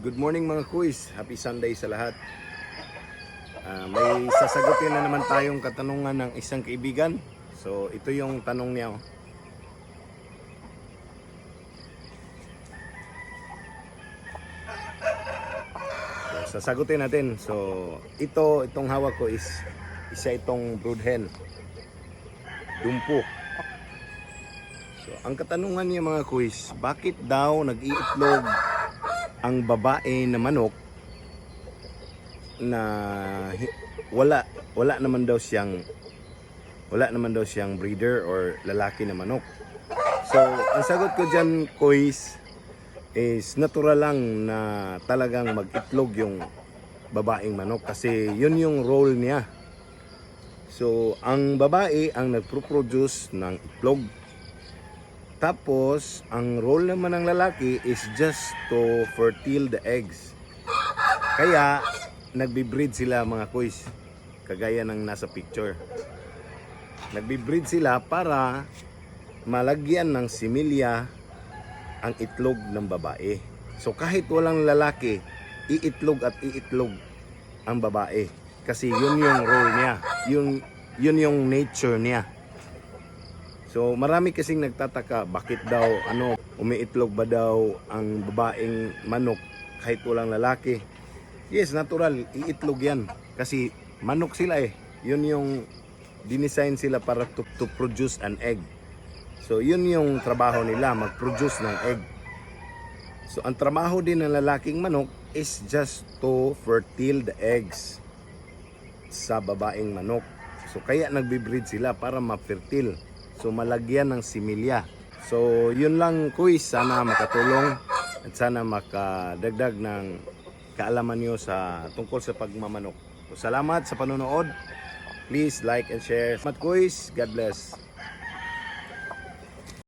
Good morning mga kuys. Happy Sunday sa lahat. May sasagutin na naman tayong katanungan ng isang kaibigan. So ito yung tanong niya. So, sasagutin natin. So itong hawak ko is isa itong brood hen. Dumpo. So ang katanungan niya mga kuys, bakit daw nag-iitlog ang babae na manok na wala naman daw siyang breeder or lalaki na manok. So ang sagot ko diyan kuys is natural lang na talagang mag-itlog yung babaeng manok kasi yun yung role niya. So ang babae ang nagpo-produce ng itlog. Tapos, ang role naman ng lalaki is just to fertile the eggs. Kaya, nagbi-breed sila mga kuys. Kagaya ng nasa picture. Nagbi-breed sila para malagyan ng similya ang itlog ng babae. So, kahit walang lalaki, iitlog at iitlog ang babae. Kasi yun yung role niya. Yun yung nature niya. So marami kasing nagtataka bakit daw umiitlog ba daw ang babaeng manok kahit walang lalaki. Yes, natural, iitlog yan kasi manok sila eh. Yun yung dinesign sila para to produce an egg. So yun yung trabaho nila, mag-produce ng egg. So ang trabaho din ng lalaking manok is just to fertile the eggs sa babaeng manok. So kaya nagbi-breed sila para ma-fertile. So malagyan ng similya. So yun lang kuys, sana makatulong at sana makadagdag ng kaalaman nyo sa tungkol sa pagmamanok. So, salamat sa panonood. Please like and share. Salamat kuys. God bless.